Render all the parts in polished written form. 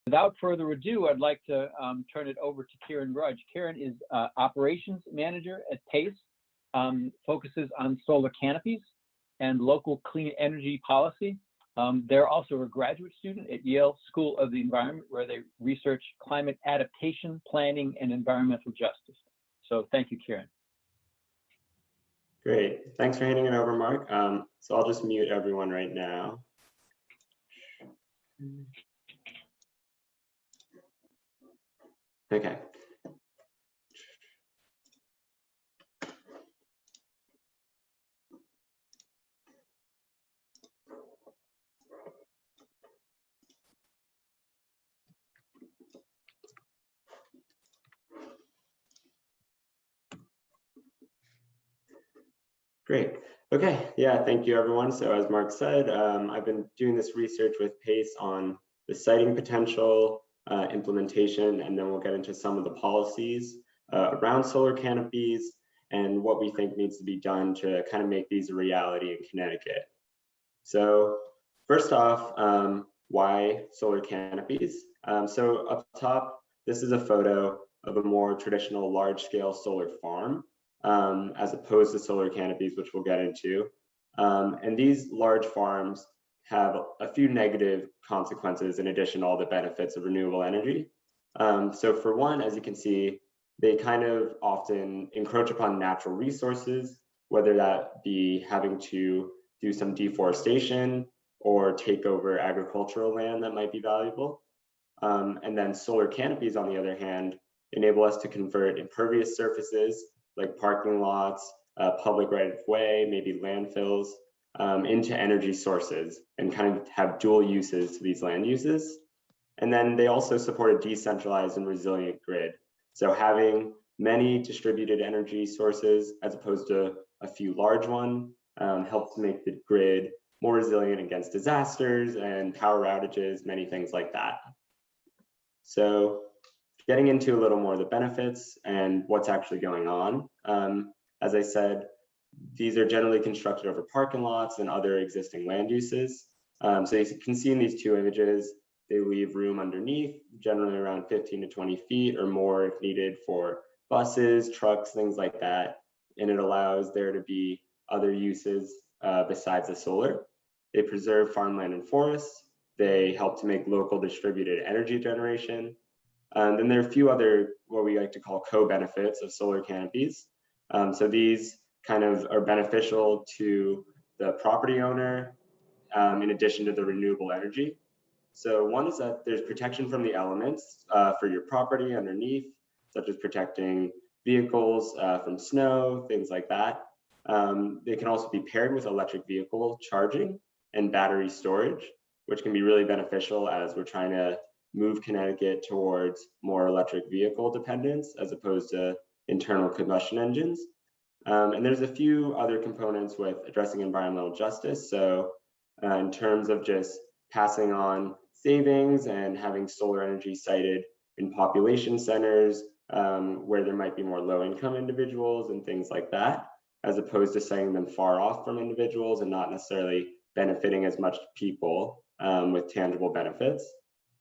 Without further ado, I'd like to turn it over to Kieren Rudge. Kieren is Operations Manager at PACE, focuses on solar canopies and local clean energy policy. They're also a graduate student at Yale School of the Environment, where they research climate adaptation, planning, and environmental justice. So thank you, Kieren. Great. Thanks for handing it over, Mark. So I'll just mute everyone right now. Okay. Great. Okay. Yeah, thank you, everyone. So as Mark said, I've been doing this research with PACE on the siting potential, implementation, and then we'll get into some of the policies around solar canopies and what we think needs to be done to kind of make these a reality in Connecticut. So first off, why solar canopies? So up top, this is a photo of a more traditional large-scale solar farm, as opposed to solar canopies, which we'll get into. And these large farms have a few negative consequences in addition to all the benefits of renewable energy. So for one, as you can see, they kind of often encroach upon natural resources, whether that be having to do some deforestation or take over agricultural land that might be valuable. And then solar canopies, on the other hand, enable us to convert impervious surfaces like parking lots, public right-of-way, maybe landfills, into energy sources and kind of have dual uses to these land uses. And then they also support a decentralized and resilient grid. So having many distributed energy sources as opposed to a few large ones helps make the grid more resilient against disasters and power outages, many things like that. So getting into a little more of the benefits and what's actually going on. As I said, these are generally constructed over parking lots and other existing land uses. So you can see in these two images, they leave room underneath, generally around 15 to 20 feet or more if needed for buses, trucks, things like that. And it allows there to be other uses besides the solar. They preserve farmland and forests. They help to make local distributed energy generation. Then there are a few other, what we like to call co-benefits of solar canopies. So these kind of are beneficial to the property owner in addition to the renewable energy. So one is that there's protection from the elements for your property underneath, such as protecting vehicles from snow, things like that. They can also be paired with electric vehicle charging and battery storage, which can be really beneficial as we're trying to move Connecticut towards more electric vehicle dependence as opposed to internal combustion engines. And there's a few other components with addressing environmental justice. So in terms of just passing on savings and having solar energy sited in population centers where there might be more low-income individuals and things like that, as opposed to siting them far off from individuals and not necessarily benefiting as much people with tangible benefits.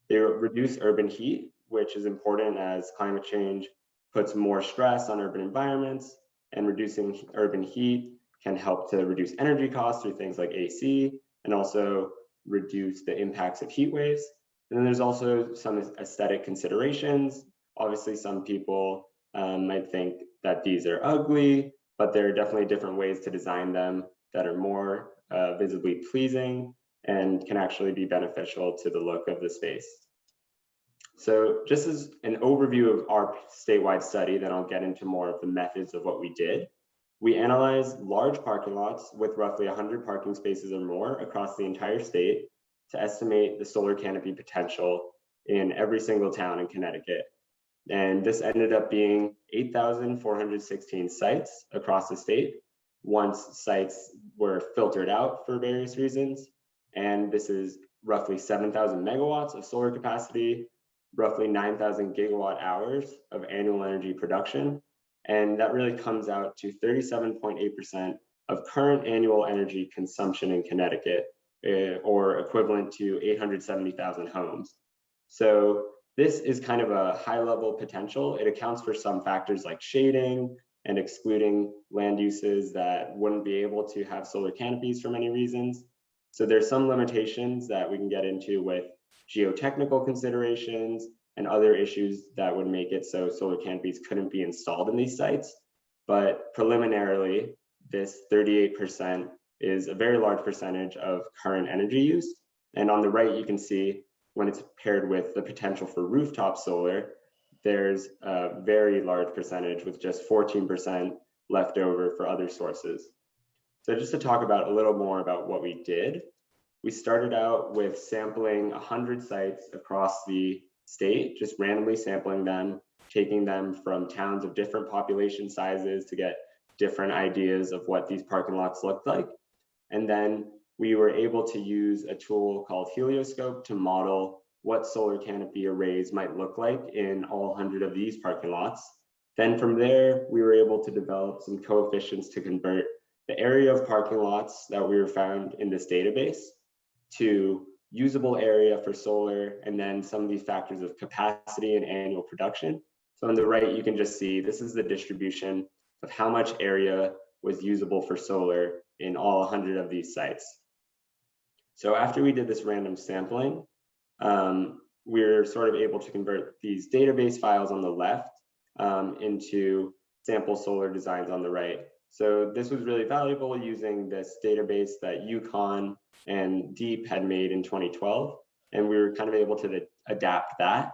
They reduce urban heat, which is important as climate change puts more stress on urban environments, and reducing urban heat can help to reduce energy costs through things like AC and also reduce the impacts of heat waves. And then there's also some aesthetic considerations. Obviously, some people might think that these are ugly, but there are definitely different ways to design them that are more visibly pleasing and can actually be beneficial to the look of the space. So just as an overview of our statewide study, then I'll get into more of the methods of what we did. We analyzed large parking lots with roughly 100 parking spaces or more across the entire state to estimate the solar canopy potential in every single town in Connecticut. And this ended up being 8,416 sites across the state once sites were filtered out for various reasons. And this is roughly 7,000 megawatts of solar capacity, roughly 9,000 gigawatt hours of annual energy production. And that really comes out to 37.8% of current annual energy consumption in Connecticut, or equivalent to 870,000 homes. So this is kind of a high level potential. It accounts for some factors like shading and excluding land uses that wouldn't be able to have solar canopies for many reasons. So there's some limitations that we can get into with geotechnical considerations and other issues that would make it so solar canopies couldn't be installed in these sites. But preliminarily, this 38% is a very large percentage of current energy use. And on the right, you can see when it's paired with the potential for rooftop solar, there's a very large percentage with just 14% left over for other sources. So just to talk about a little more about what we did, we started out with sampling 100 sites across the state, just randomly sampling them, taking them from towns of different population sizes to get different ideas of what these parking lots looked like. And then we were able to use a tool called Helioscope to model what solar canopy arrays might look like in all 100 of these parking lots. Then from there, we were able to develop some coefficients to convert the area of parking lots that we were found in this database to usable area for solar, and then some of these factors of capacity and annual production. So on the right, you can just see this is the distribution of how much area was usable for solar in all 100 of these sites. So after we did this random sampling, we're sort of able to convert these database files on the left into sample solar designs on the right. So this was really valuable using this database that UConn and DEEP had made in 2012. And we were kind of able to adapt that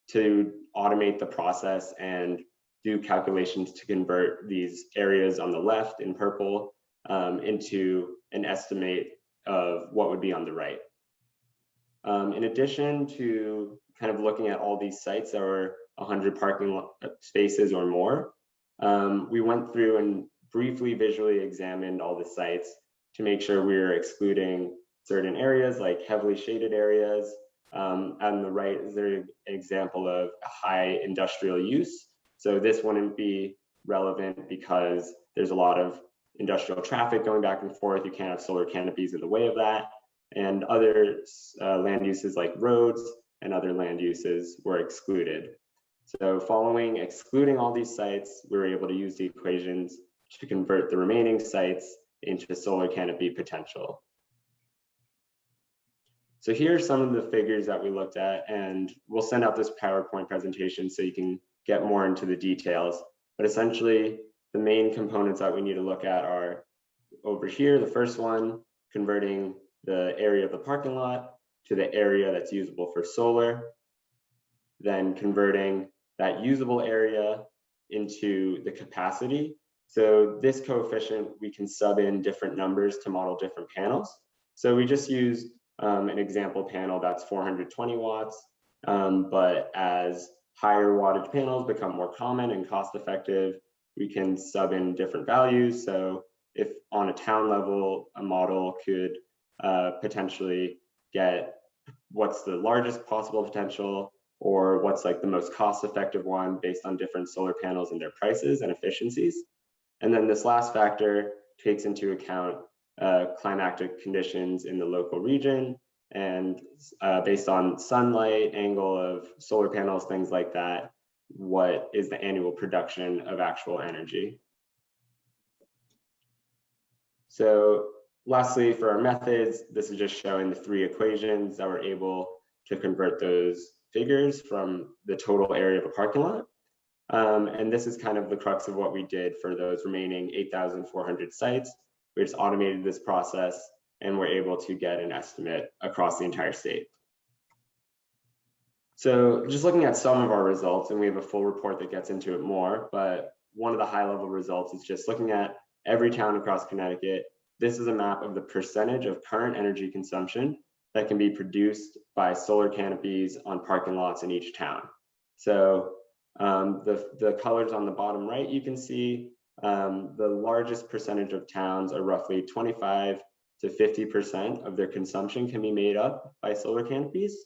to automate the process and do calculations to convert these areas on the left in purple into an estimate of what would be on the right. In addition to kind of looking at all these sites that were 100 parking spaces or more, we went through and briefly visually examined all the sites to make sure we were excluding certain areas like heavily shaded areas. On the right is there an example of a high industrial use. So this wouldn't be relevant because there's a lot of industrial traffic going back and forth. You can't have solar canopies in the way of that. And other land uses like roads and other land uses were excluded. So following excluding all these sites, we were able to use the equations to convert the remaining sites into solar canopy potential. So here are some of the figures that we looked at, and we'll send out this PowerPoint presentation so you can get more into the details. But essentially, the main components that we need to look at are over here. The first one, converting the area of the parking lot to the area that's usable for solar, then converting that usable area into the capacity. So this coefficient, we can sub in different numbers to model different panels. So we just used an example panel that's 420 watts, but as higher wattage panels become more common and cost effective, we can sub in different values. So if on a town level, a model could potentially get what's the largest possible potential, or what's like the most cost effective one based on different solar panels and their prices and efficiencies. And then this last factor takes into account climatic conditions in the local region, and based on sunlight, angle of solar panels, things like that, what is the annual production of actual energy. So lastly, for our methods, this is just showing the three equations that were able to convert those figures from the total area of a parking lot. And this is kind of the crux of what we did for those remaining 8,400 sites. We just automated this process and we're able to get an estimate across the entire state. So just looking at some of our results, and we have a full report that gets into it more, but one of the high level results is just looking at every town across Connecticut. This is a map of the percentage of current energy consumption that can be produced by solar canopies on parking lots in each town. So the colors on the bottom right, you can see the largest percentage of towns are roughly 25 to 50% of their consumption can be made up by solar canopies,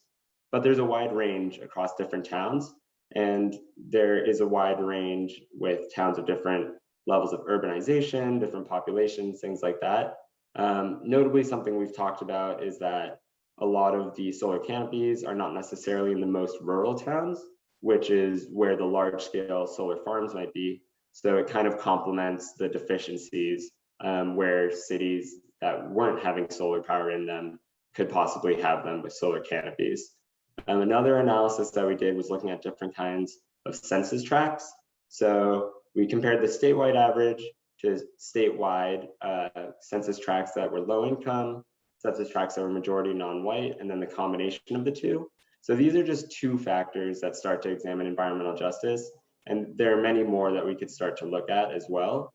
but there's a wide range across different towns, and there is a wide range with towns of different levels of urbanization, different populations, things like that. Notably, something we've talked about is that a lot of the solar canopies are not necessarily in the most rural towns, which is where the large scale solar farms might be. So it kind of complements the deficiencies where cities that weren't having solar power in them could possibly have them with solar canopies. Another analysis that we did was looking at different kinds of census tracts. So we compared the statewide average to statewide census tracts that were low income, census tracts that were majority non-white, and then the combination of the two. So these are just two factors that start to examine environmental justice. And there are many more that we could start to look at as well.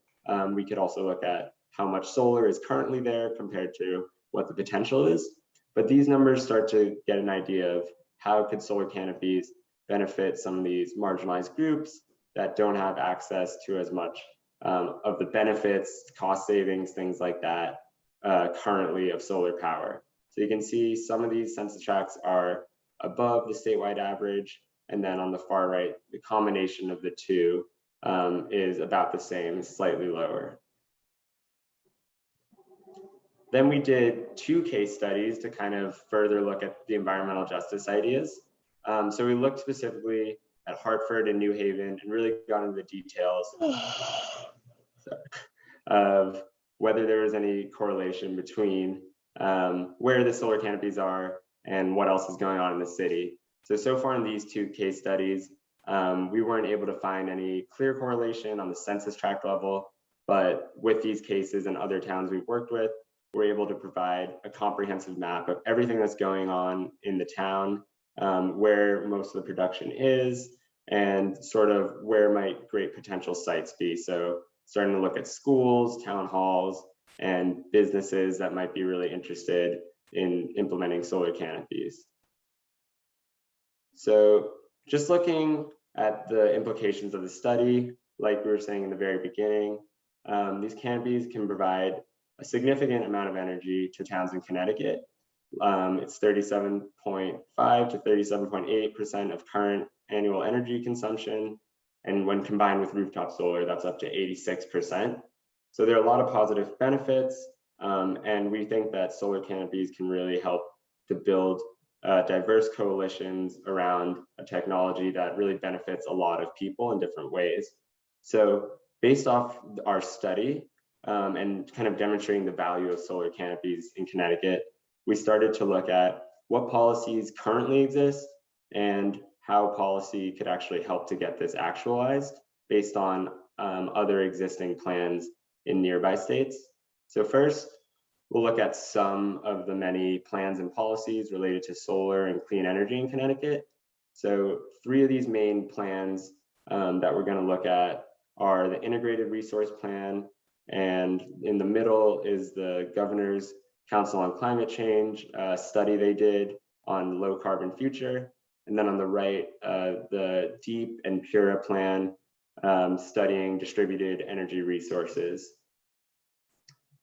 We could also look at how much solar is currently there compared to what the potential is. But these numbers start to get an idea of how could solar canopies benefit some of these marginalized groups that don't have access to as much of the benefits, cost savings, things like that currently of solar power. So you can see some of these census tracts are above the statewide average, and then on the far right, the combination of the two is about the same, slightly lower. Then we did two case studies to kind of further look at the environmental justice ideas. So we looked specifically at Hartford and New Haven and really got into the details of whether there was any correlation between where the solar canopies are and what else is going on in the city. So far in these two case studies, we weren't able to find any clear correlation on the census tract level, but with these cases and other towns we've worked with, we're able to provide a comprehensive map of everything that's going on in the town, where most of the production is, and sort of where might great potential sites be. So starting to look at schools, town halls, and businesses that might be really interested in implementing solar canopies. So just looking at the implications of the study, like we were saying in the very beginning, these canopies can provide a significant amount of energy to towns in Connecticut. It's 37.5 to 37.8% of current annual energy consumption. And when combined with rooftop solar, that's up to 86%. So there are a lot of positive benefits. And we think that solar canopies can really help to build diverse coalitions around a technology that really benefits a lot of people in different ways. So based off our study and kind of demonstrating the value of solar canopies in Connecticut, we started to look at what policies currently exist and how policy could actually help to get this actualized based on other existing plans in nearby states. So first, we'll look at some of the many plans and policies related to solar and clean energy in Connecticut. So 3 of these main plans that we're going to look at are the Integrated Resource Plan, and in the middle is the Governor's Council on Climate Change study they did on low carbon future. And then on the right, the Deep and Pura plan studying distributed energy resources.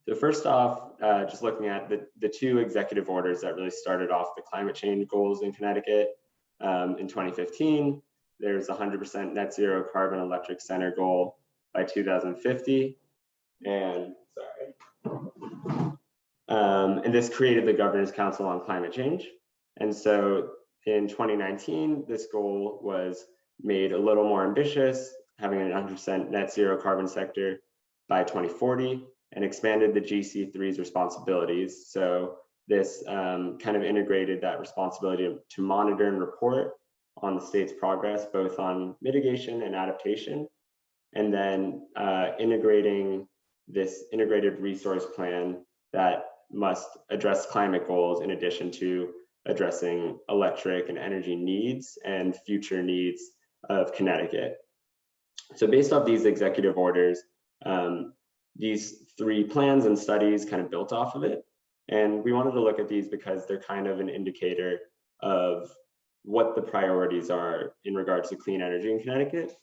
So first off, just looking at the 2 executive orders that really started off the climate change goals in Connecticut. In 2015, there's 100% net zero carbon electric center goal by 2050. And this created the Governor's Council on Climate Change. And so in 2019, this goal was made a little more ambitious, having an 100% net zero carbon sector by 2040, and expanded the GC3's responsibilities. So this kind of integrated that responsibility to monitor and report on the state's progress, both on mitigation and adaptation, and then integrating this integrated resource plan that must address climate goals in addition to addressing electric and energy needs and future needs of Connecticut. So based off these executive orders, these 3 plans and studies kind of built off of it. And we wanted to look at these because they're kind of an indicator of what the priorities are in regards to clean energy in Connecticut.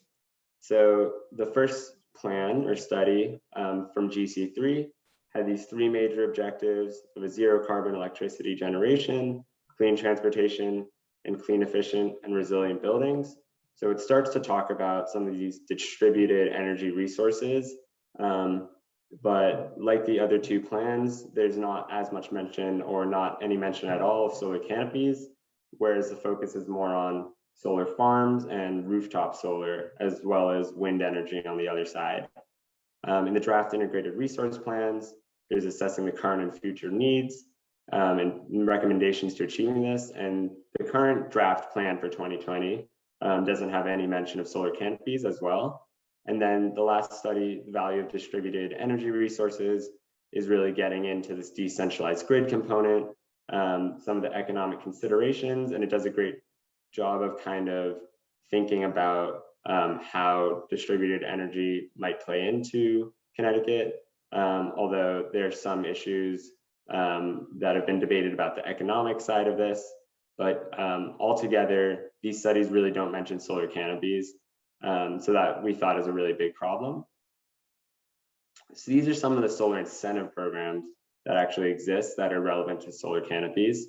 So the first plan or study from GC3 had these 3 major objectives of a zero carbon electricity generation, clean transportation, and clean, efficient, and resilient buildings. So it starts to talk about some of these distributed energy resources But like the other two plans, there's not as much mention or not any mention at all of solar canopies, whereas the focus is more on solar farms and rooftop solar, as well as wind energy on the other side. In the draft integrated resource plans, there's assessing the current and future needs and recommendations to achieving this. And the current draft plan for 2020 doesn't have any mention of solar canopies as well. And then the last study, the value of distributed energy resources, is really getting into this decentralized grid component, some of the economic considerations, and it does a great job of kind of thinking about how distributed energy might play into Connecticut, although there's some issues that have been debated about the economic side of this. But altogether, these studies really don't mention solar canopies. So that we thought is a really big problem. So these are some of the solar incentive programs that actually exist that are relevant to solar canopies.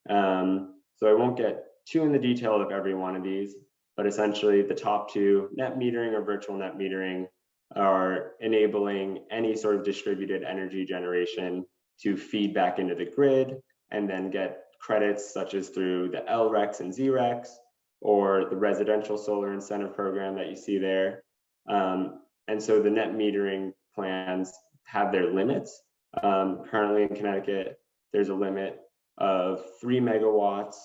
So I won't get too in the detail of every one of these, but essentially the top two, net metering or virtual net metering, are enabling any sort of distributed energy generation to feed back into the grid and then get credits such as through the LRECs and ZRECs, or the residential solar incentive program that you see there. And so the net metering plans have their limits. Currently in Connecticut, there's a limit of 3 megawatts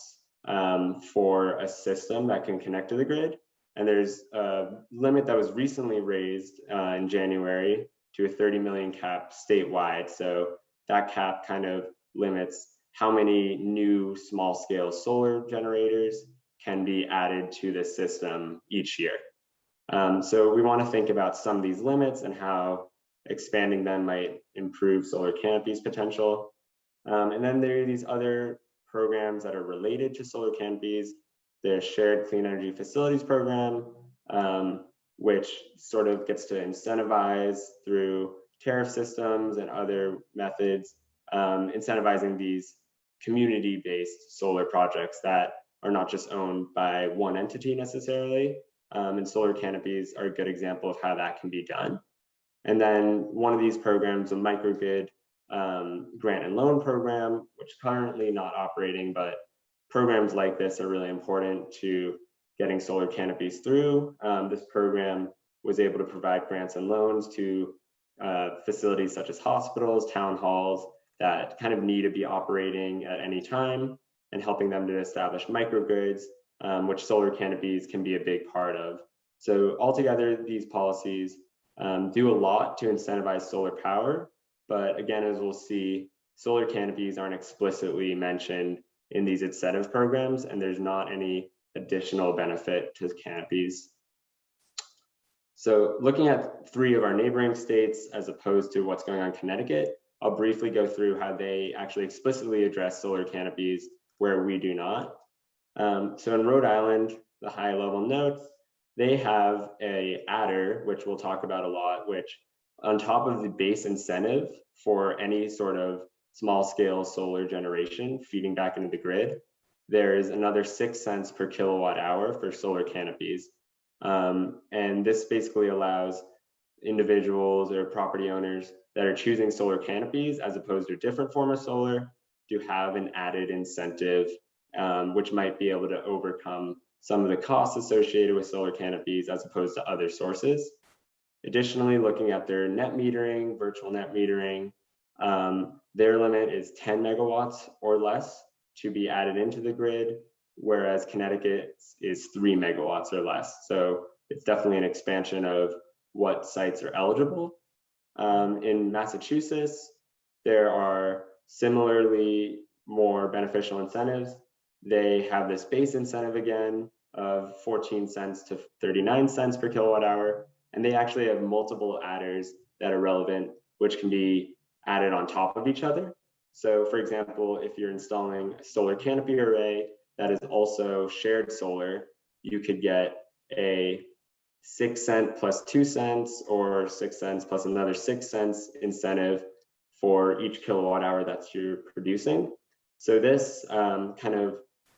for a system that can connect to the grid. And there's a limit that was recently raised in January to a 30 million cap statewide. So that cap kind of limits how many new small scale solar generators can be added to the system each year. So we want to think about some of these limits and how expanding them might improve solar canopies potential. And then there are these other programs that are related to solar canopies. There's Shared Clean Energy Facilities Program, which sort of gets to incentivize through tariff systems and other methods, incentivizing these community-based solar projects that are not just owned by one entity necessarily. And solar canopies are a good example of how that can be done. And then one of these programs, a microgrid grant and loan program, which is currently not operating, but programs like this are really important to getting solar canopies through. This program was able to provide grants and loans to facilities such as hospitals, town halls that kind of need to be operating at any time, and helping them to establish microgrids, which solar canopies can be a big part of. So altogether, these policies do a lot to incentivize solar power, but again, as we'll see, solar canopies aren't explicitly mentioned in these incentive programs, and there's not any additional benefit to canopies. So looking at 3 of our neighboring states as opposed to what's going on in Connecticut, I'll briefly go through how they actually explicitly address solar canopies where we do not. So in Rhode Island, the high level notes, they have a adder, which we'll talk about a lot, which on top of the base incentive for any sort of small scale solar generation feeding back into the grid, there is another 6 cents per kilowatt hour for solar canopies. And this basically allows individuals or property owners that are choosing solar canopies as opposed to a different form of solar to have an added incentive, which might be able to overcome some of the costs associated with solar canopies as opposed to other sources. Additionally, looking at their net metering, virtual net metering, their limit is 10 megawatts or less to be added into the grid, whereas Connecticut is 3 megawatts or less. So it's definitely an expansion of what sites are eligible. In Massachusetts, there are similarly more beneficial incentives. They have this base incentive again of 14 cents to 39 cents per kilowatt hour. And they actually have multiple adders that are relevant, which can be added on top of each other. So for example, if you're installing a solar canopy array that is also shared solar, you could get a 6 cent plus 2 cents or 6 cents plus another 6 cents incentive for each kilowatt hour that you're producing. So this kind of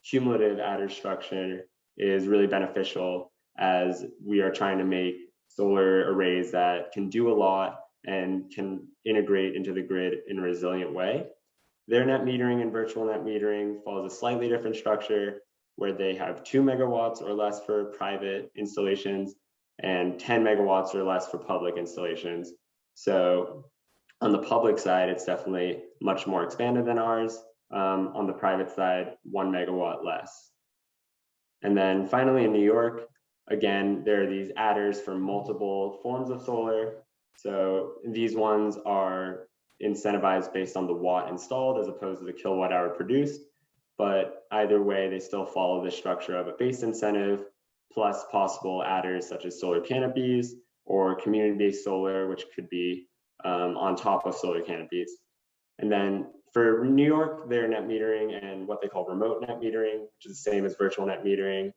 cumulative adder structure is really beneficial as we are trying to make solar arrays that can do a lot and can integrate into the grid in a resilient way. Their net metering and virtual net metering follows a slightly different structure where they have 2 megawatts or less for private installations and 10 megawatts or less for public installations. So on the public side, it's definitely much more expanded than ours. On the private side, 1 megawatt less. And then finally in New York, again, there are these adders for multiple forms of solar. So these ones are incentivized based on the watt installed as opposed to the kilowatt hour produced. But either way, they still follow the structure of a base incentive plus possible adders such as solar canopies or community-based solar, which could be on top of solar canopies. And then for New York, their net metering and what they call remote net metering, which is the same as virtual net metering,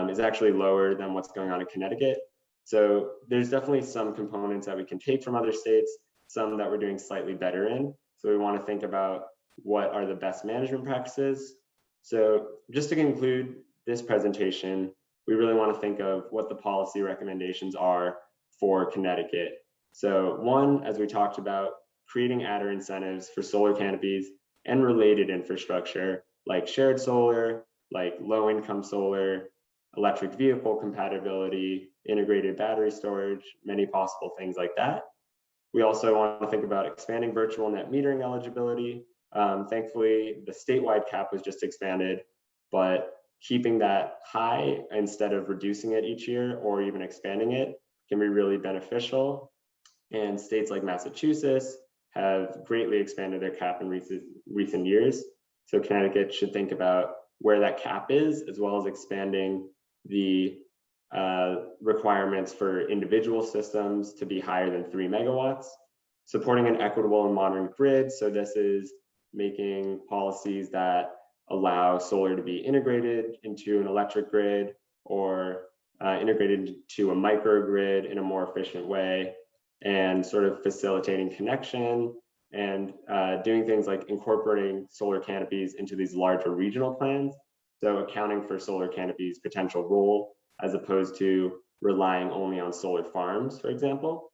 is actually lower than what's going on in Connecticut. So there's definitely some components that we can take from other states, some that we're doing slightly better in. So we want to think about what are the best management practices. So just to conclude this presentation, we really want to think of what the policy recommendations are for Connecticut. So one, as we talked about, creating adder incentives for solar canopies and related infrastructure like shared solar, like low income solar, electric vehicle compatibility, integrated battery storage, many possible things like that. We also want to think about expanding virtual net metering eligibility. Thankfully, the statewide cap was just expanded, but keeping that high instead of reducing it each year or even expanding it can be really beneficial. And states like Massachusetts have greatly expanded their cap in recent years. So Connecticut should think about where that cap is, as well as expanding the requirements for individual systems to be higher than 3 megawatts, supporting an equitable and modern grid. So this is making policies that allow solar to be integrated into an electric grid or integrated into a microgrid in a more efficient way, and sort of facilitating connection and doing things like incorporating solar canopies into these larger regional plans. So accounting for solar canopies' potential role as opposed to relying only on solar farms, for example.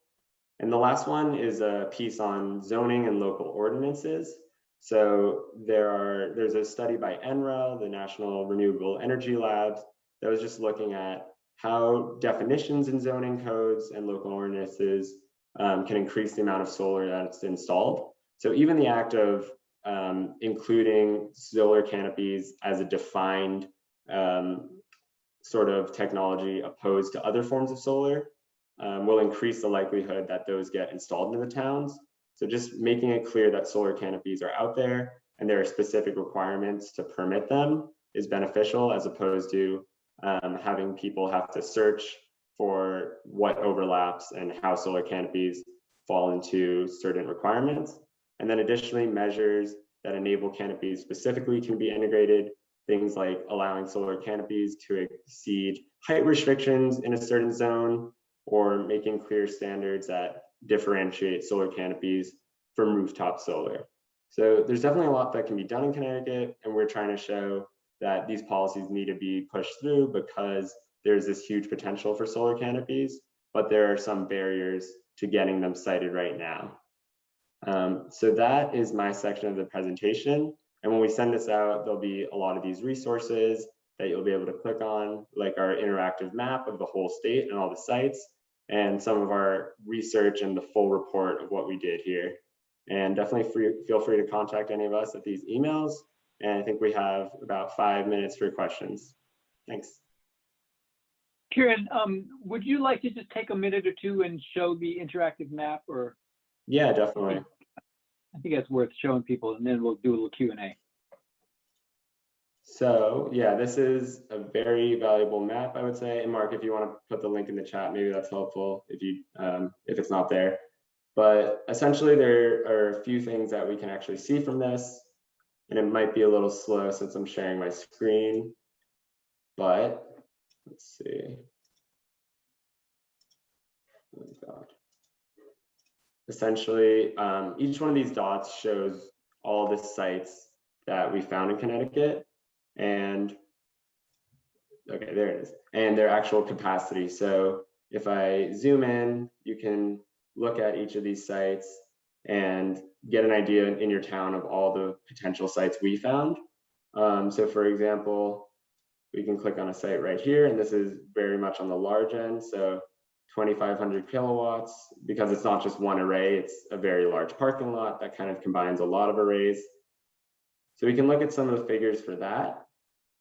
And the last one is a piece on zoning and local ordinances. So there's a study by NREL, the National Renewable Energy Labs, that was just looking at how definitions in zoning codes and local ordinances can increase the amount of solar that's installed. So even the act of including solar canopies as a defined sort of technology opposed to other forms of solar will increase the likelihood that those get installed in the towns. So just making it clear that solar canopies are out there and there are specific requirements to permit them is beneficial, as opposed to having people have to search for what overlaps and how solar canopies fall into certain requirements. And then additionally, measures that enable canopies specifically can be integrated, things like allowing solar canopies to exceed height restrictions in a certain zone, or making clear standards that differentiate solar canopies from rooftop solar. So there's definitely a lot that can be done in Connecticut, and we're trying to show that these policies need to be pushed through because there's this huge potential for solar canopies, but there are some barriers to getting them sited right now. So that is my section of the presentation. And when we send this out, there'll be a lot of these resources that you'll be able to click on, like our interactive map of the whole state and all the sites, and some of our research and the full report of what we did here. And definitely feel free to contact any of us at these emails. And I think we have about 5 minutes for questions. Thanks. Kieren, would you like to just take a minute or two and show the interactive map? Or yeah, definitely. I think that's worth showing people, and then we'll do a little Q&A. So yeah, this is a very valuable map, I would say. And Mark, if you want to put the link in the chat, maybe that's helpful if you if it's not there. But essentially, there are a few things that we can actually see from this, and it might be a little slow since I'm sharing my screen. But let's see. Oh God. Essentially, each one of these dots shows all the sites that we found in Connecticut, and okay, there it is, and their actual capacity. So if I zoom in, you can look at each of these sites and get an idea in your town of all the potential sites we found. So for example, we can click on a site right here, and this is very much on the large end. So 2,500 kilowatts, because it's not just one array, it's a very large parking lot that kind of combines a lot of arrays. So we can look at some of the figures for that,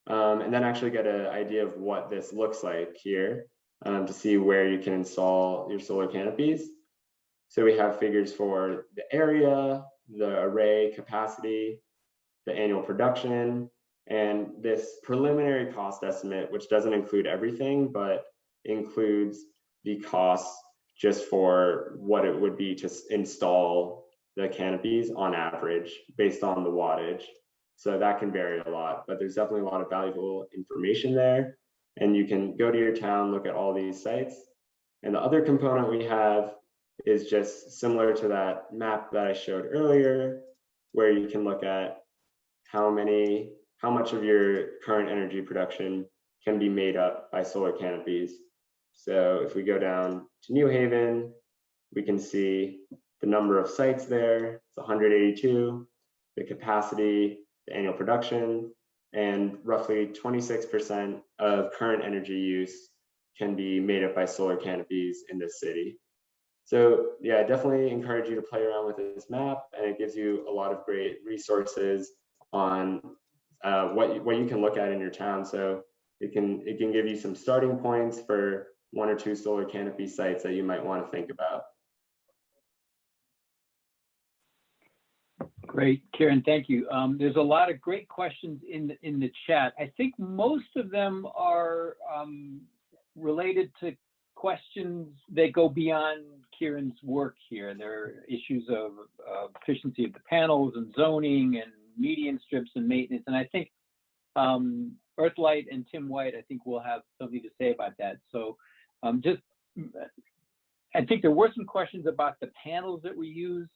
and then actually get an idea of what this looks like here, to see where you can install your solar canopies. So we have figures for the area, the array capacity, the annual production, and this preliminary cost estimate, which doesn't include everything, but includes the costs just for what it would be to install the canopies on average based on the wattage. So that can vary a lot, but there's definitely a lot of valuable information there. And you can go to your town, look at all these sites. And the other component we have is just similar to that map that I showed earlier, where you can look at how much of your current energy production can be made up by solar canopies. So if we go down to New Haven, we can see the number of sites there. It's 182, the capacity, the annual production, and roughly 26% of current energy use can be made up by solar canopies in this city. So yeah, I definitely encourage you to play around with this map, and it gives you a lot of great resources on what you can look at in your town. So it can give you some starting points for 1 or 2 solar canopy sites that you might want to think about. Great, Kieren, thank you. There's a lot of great questions in the chat. I think most of them are related to questions that go beyond Kieren's work here. There are issues of efficiency of the panels and zoning and median strips and maintenance. And I think Earthlight and Tim White, I think, will have something to say about that. So I think there were some questions about the panels that we used.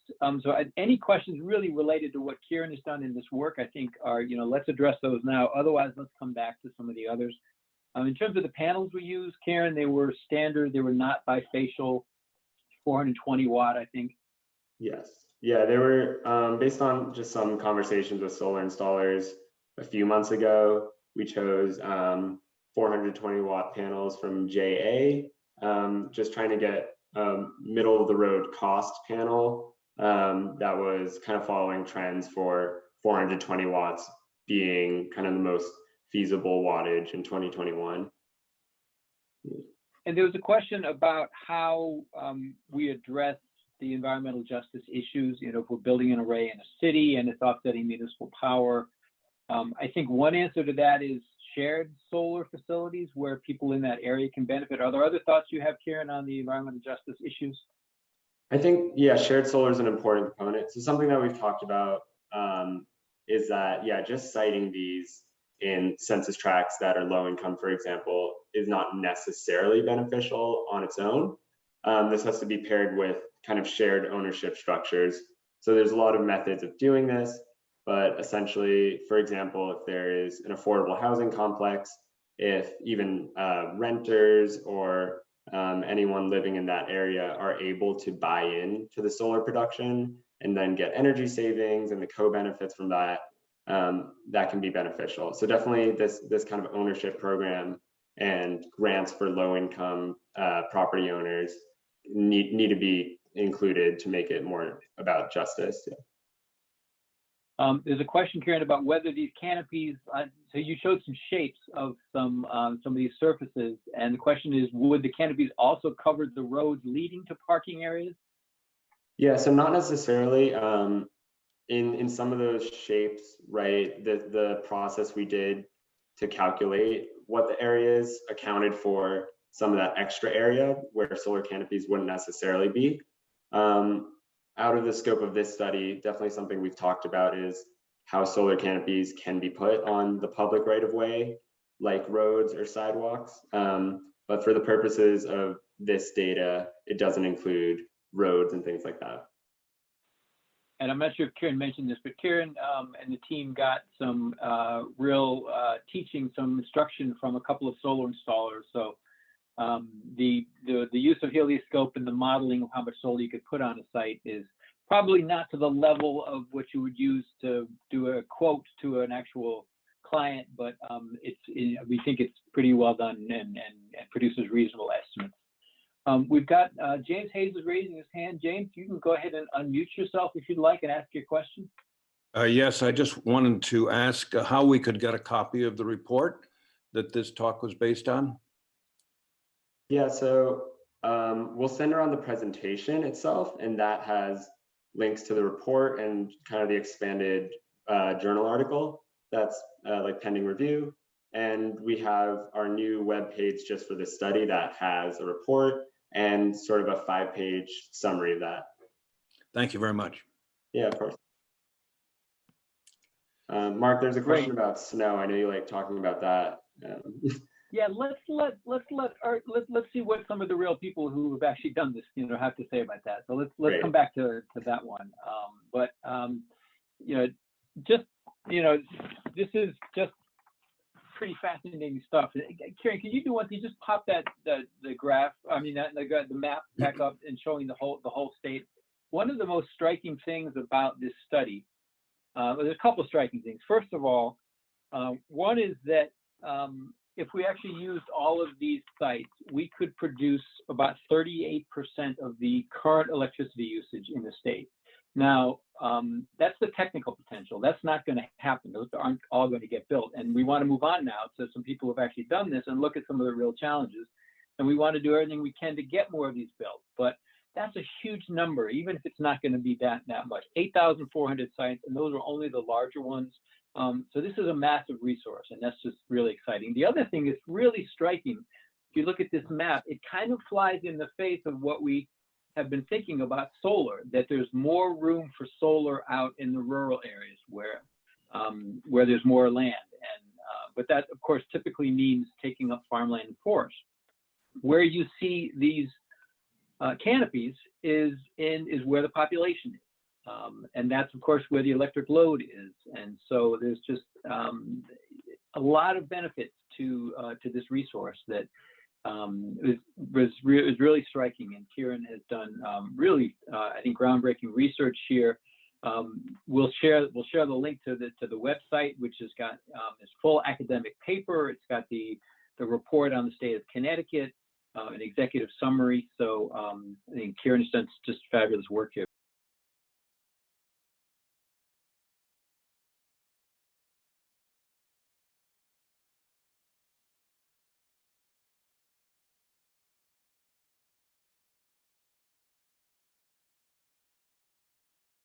Any questions really related to what Kieren has done in this work, I think are, let's address those now. Otherwise, let's come back to some of the others. In terms of the panels we used, Kieren, they were standard. They were not bifacial, 420 watt, I think. Yes. Yeah, they were based on just some conversations with solar installers a few months ago. We chose 420 watt panels from JA, just trying to get middle of the road cost panel that was kind of following trends for 420 watts being kind of the most feasible wattage in 2021. And there was a question about how we address the environmental justice issues, if we're building an array in a city and it's offsetting municipal power. I think one answer to that is shared solar facilities where people in that area can benefit. Are there other thoughts you have, Kieren, on the environmental justice issues? I think, yeah, shared solar is an important component. So something that we've talked about is that, yeah, just citing these in census tracts that are low income, for example, is not necessarily beneficial on its own. This has to be paired with kind of shared ownership structures. So there's a lot of methods of doing this, but essentially, for example, if there is an affordable housing complex, if even renters or anyone living in that area are able to buy in to the solar production and then get energy savings and the co-benefits from that, that can be beneficial. So definitely this kind of ownership program and grants for low-income property owners need to be included to make it more about justice. Yeah. There's a question, Kieren, about whether these canopies, so you showed some shapes of some of these surfaces, and the question is, would the canopies also cover the roads leading to parking areas? Yeah, so not necessarily. In some of those shapes, right, the process we did to calculate what the areas accounted for some of that extra area where solar canopies wouldn't necessarily be. Out of the scope of this study, definitely something we've talked about is how solar canopies can be put on the public right-of-way, like roads or sidewalks. But for the purposes of this data, it doesn't include roads and things like that. And I'm not sure if Kieren mentioned this, but Kieren and the team got some real teaching, some instruction from a couple of solar installers. So The use of helioscope and the modeling of how much solar you could put on a site is probably not to the level of what you would use to do a quote to an actual client, but we think it's pretty well done and produces reasonable estimates. We've got James Hayes is raising his hand. James, you can go ahead and unmute yourself if you'd like and ask your question. Yes, I just wanted to ask how we could get a copy of the report that this talk was based on. Yeah, so we'll send around the presentation itself, and that has links to the report and kind of the expanded journal article that's like pending review. And we have our new web page just for this study that has a report and sort of a 5-page summary of that. Thank you very much. Yeah, of course. Mark, there's a question about snow. I know you like talking about that. Yeah, let's see what some of the real people who have actually done this, have to say about that. So let's come back to that one. This is just pretty fascinating stuff. Kieren, can you do one thing? Just pop the graph. The map back up and showing the whole state. One of the most striking things about this study. There's a couple of striking things. First of all, one is that if we actually used all of these sites, we could produce about 38% of the current electricity usage in the state. Now, that's the technical potential. That's not going to happen. Those aren't all going to get built. And we want to move on now to some people who have actually done this and look at some of the real challenges. And we want to do everything we can to get more of these built. But that's a huge number, even if it's not going to be that much. 8,400 sites, and those are only the larger ones. So this is a massive resource, and that's just really exciting. The other thing is really striking. If you look at this map, it kind of flies in the face of what we have been thinking about solar, that there's more room for solar out in the rural areas where there's more land. But that, of course, typically means taking up farmland and forest. Where you see these canopies is where the population is. And that's, of course, where the electric load is. And so there's just a lot of benefits to this resource that is really striking. And Kieren has done really, I think, groundbreaking research here. We'll share the link to the website, which has got this full academic paper. It's got the report on the state of Connecticut, an executive summary. So I think Kieren has done just fabulous work here.